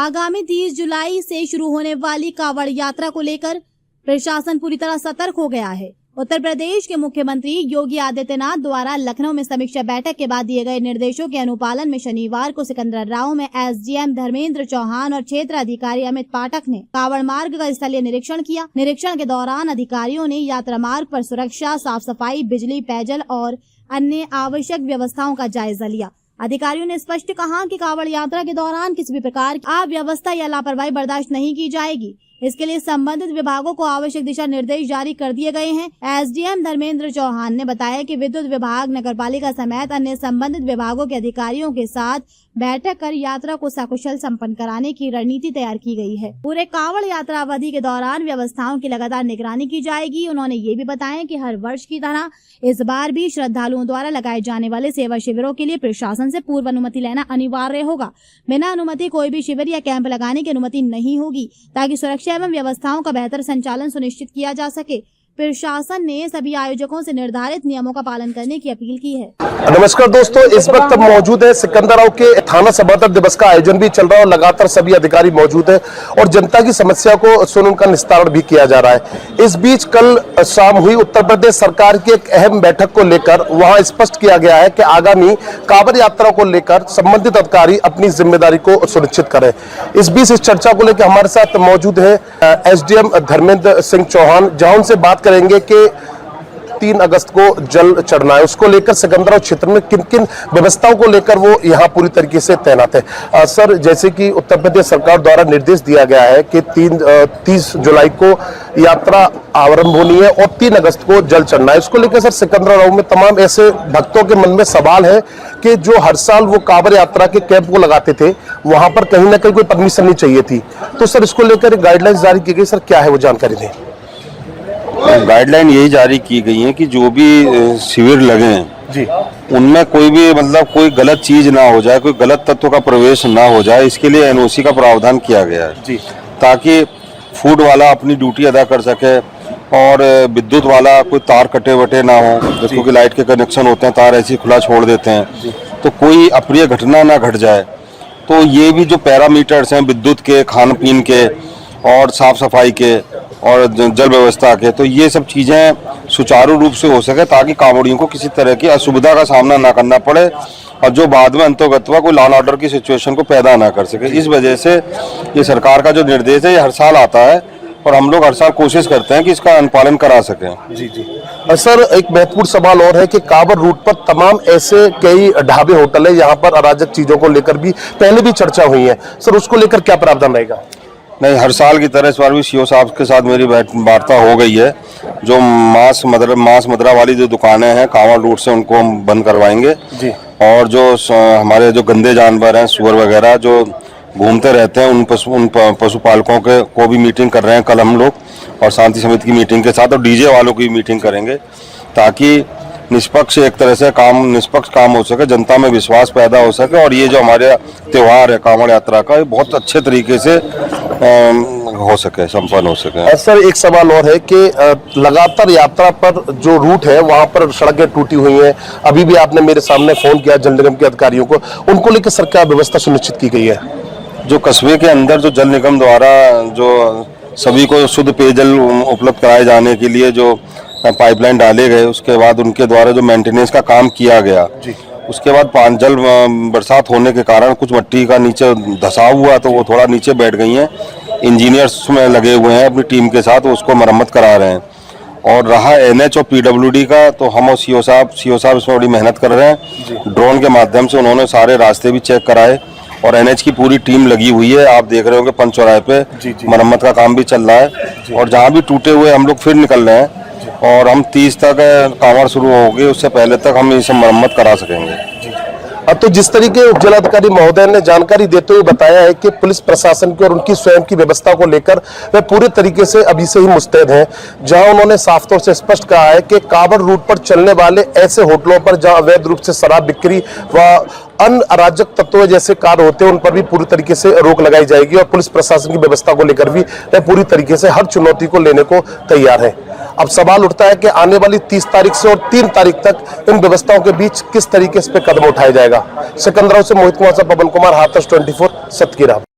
आगामी 30 जुलाई से शुरू होने वाली कांवड़ यात्रा को लेकर प्रशासन पूरी तरह सतर्क हो गया है। उत्तर प्रदेश के मुख्यमंत्री योगी आदित्यनाथ द्वारा लखनऊ में समीक्षा बैठक के बाद दिए गए निर्देशों के अनुपालन में शनिवार को सिकंदराबाद में एसडीएम धर्मेंद्र चौहान और क्षेत्र अधिकारी अमित पाठक ने कांवड़ मार्ग का स्थलीय निरीक्षण किया। निरीक्षण के दौरान अधिकारियों ने यात्रा मार्ग पर सुरक्षा, साफ सफाई, बिजली, पेयजल और अन्य आवश्यक व्यवस्थाओं का जायजा लिया। अधिकारियों ने स्पष्ट कहा कि कांवड़ यात्रा के दौरान किसी भी प्रकार की अव्यवस्था या लापरवाही बर्दाश्त नहीं की जाएगी। इसके लिए संबंधित विभागों को आवश्यक दिशा निर्देश जारी कर दिए गए हैं। एसडीएम धर्मेंद्र चौहान ने बताया कि विद्युत विभाग, नगरपालिका समेत अन्य संबंधित विभागों के अधिकारियों के साथ बैठक कर यात्रा को सकुशल संपन्न कराने की रणनीति तैयार की गई है। पूरे कांवड़ यात्रा अवधि के दौरान व्यवस्थाओं की लगातार निगरानी की जाएगी। उन्होंने ये भी बताया कि हर वर्ष की तरह इस बार भी श्रद्धालुओं द्वारा लगाए जाने वाले सेवा शिविरों के लिए प्रशासन से पूर्व अनुमति लेना अनिवार्य होगा। बिना अनुमति कोई भी शिविर या कैंप लगाने की अनुमति नहीं होगी, ताकि सुरक्षा एवं व्यवस्थाओं का बेहतर संचालन सुनिश्चित किया जा सके। प्रशासन ने सभी आयोजकों से निर्धारित नियमों का पालन करने की अपील की है। नमस्कार दोस्तों, इस वक्त मौजूद है सिकंदराबाद के थाना संबंधित दिवस का आयोजन भी चल रहा है और लगातार सभी अधिकारी मौजूद है और जनता की समस्या को सुन उनका निस्तारण भी किया जा रहा है। इस बीच कल शाम हुई उत्तर प्रदेश सरकार की एक अहम बैठक को लेकर वहां स्पष्ट किया गया है कि आगामी कांवड़ यात्रा को लेकर संबंधित अधिकारी अपनी जिम्मेदारी को सुनिश्चित करें। इस बीच इस चर्चा को लेकर हमारे साथ मौजूद है एसडीएम धर्मेंद्र सिंह चौहान, जहां उनसे बात करेंगे कि 3 अगस्त को जल चढ़ना है, उसको लेकर सिकंदराबाद क्षेत्र में किन किन व्यवस्थाओं को लेकर वो यहाँ पूरी तरीके से तैनात है। सर, जैसे कि उत्तर प्रदेश सरकार द्वारा निर्देश दिया गया है कि 30 जुलाई को यात्रा आरंभ होनी है और 3 अगस्त को जल चढ़ना है, इसको लेकर सर सिकंदराबाद में तमाम ऐसे भक्तों के मन में सवाल है कि जो हर साल वो कांवड़ यात्रा के कैंप को लगाते थे, वहां पर कहीं ना कहीं कोई परमिशन नहीं चाहिए थी, तो सर इसको लेकर गाइडलाइंस जारी की गई, सर क्या है वो जानकारी दें। गाइडलाइन यही जारी की गई है कि जो भी शिविर लगे हैं जी, उनमें कोई भी कोई गलत चीज ना हो जाए, कोई गलत तत्व का प्रवेश ना हो जाए, इसके लिए एनओसी का प्रावधान किया गया है जी, ताकि फूड वाला अपनी ड्यूटी अदा कर सके और विद्युत वाला कोई तार कटे वटे ना हो। देखो कि लाइट के कनेक्शन होते हैं, तार ऐसे खुला छोड़ देते हैं, तो कोई अप्रिय घटना ना घट जाए। तो ये भी जो पैरामीटर्स हैं विद्युत के, खान पीन के और साफ सफाई के और जल व्यवस्था के, तो ये सब चीज़ें सुचारू रूप से हो सके ताकि कांवड़ियों को किसी तरह की असुविधा का सामना ना करना पड़े और जो बाद में अंतोगत्वा कोई लॉ एंड ऑर्डर की सिचुएशन को पैदा ना कर सके। इस वजह से ये सरकार का जो निर्देश है ये हर साल आता है और हम लोग हर साल कोशिश करते हैं कि इसका अनुपालन करा सकें। जी जी। सर, एक महत्वपूर्ण सवाल और है कि कांवड़ रूट पर तमाम ऐसे कई ढाबे, होटल है, यहाँ पर अराजक चीजों को लेकर भी पहले भी चर्चा हुई है, सर उसको लेकर क्या प्रावधान रहेगा। नहीं, हर साल की तरह इस बार भी सीओ साहब के साथ मेरी वार्ता हो गई है। जो मांस मदरा वाली जो दुकानें हैं कांवड़ रूट से, उनको हम बंद करवाएंगे जी। और जो हमारे जो गंदे जानवर हैं, सुअर वगैरह जो घूमते रहते हैं, उन पशुपालकों के को भी मीटिंग कर रहे हैं कल हम लोग, और शांति समिति की मीटिंग के साथ और डीजे वालों की मीटिंग करेंगे ताकि निष्पक्ष एक तरह से निष्पक्ष काम हो सके, जनता में विश्वास पैदा हो सके और ये जो हमारे त्यौहार है कांवड़ यात्रा का, ये बहुत अच्छे तरीके से हो सके, संपन्न हो सके। सर, एक सवाल और है कि लगातार यात्रा पर जो रूट है वहां पर सड़कें टूटी हुई हैं। अभी भी आपने मेरे सामने फोन किया जल निगम के अधिकारियों को, उनको लेकर सर क्या व्यवस्था सुनिश्चित की गई है। जो कस्बे के अंदर जो जल निगम द्वारा जो सभी को शुद्ध पेयजल उपलब्ध कराए जाने के लिए जो पाइपलाइन डाले गए, उसके बाद उनके द्वारा जो मेंटेनेंस का काम किया गया जी। उसके बाद जल बरसात होने के कारण कुछ मिट्टी का नीचे धसाव हुआ, तो वो थोड़ा नीचे बैठ गई हैं। इंजीनियर्स में लगे हुए हैं अपनी टीम के साथ, उसको मरम्मत करा रहे हैं। और रहा एनएच और पीडब्ल्यूडी का, तो हम और सीओ साहब इसमें बड़ी मेहनत कर रहे हैं। ड्रोन के माध्यम से उन्होंने सारे रास्ते भी चेक कराए और एनएच की पूरी टीम लगी हुई है। आप देख रहे होंगे पंच चौराहे पे मरम्मत का काम भी चल रहा है और जहाँ भी टूटे हुए हम लोग फिर निकल रहे हैं और हम 30 तक कांवड़ शुरू होगी, उससे पहले तक हम इसे मरम्मत करा सकेंगे। तो जिस तरीके जिलाधिकारी महोदय ने जानकारी देते हुए बताया है कि पुलिस प्रशासन की और उनकी स्वयं की व्यवस्था को लेकर वे पूरे तरीके से अभी से ही मुस्तैद हैं, जहां उन्होंने साफ तौर से स्पष्ट कहा है कि कांवड़ रूट पर चलने वाले ऐसे होटलों पर जहां अवैध रूप से शराब बिक्री व अन्य अराजक तत्व जैसे कार्य होते हैं उन पर भी पूरी तरीके से रोक लगाई जाएगी और पुलिस प्रशासन की व्यवस्था को लेकर भी वे पूरी तरीके से हर चुनौती को लेने को तैयार है। अब सवाल उठता है कि आने वाली 30 तारीख से और 3 तारीख तक इन व्यवस्थाओं के बीच किस तरीके से कदम उठाया जाएगा। सिकंदराबाद से मोहित कुमार, पवन कुमार, हाथरस 24 सत्य की राह।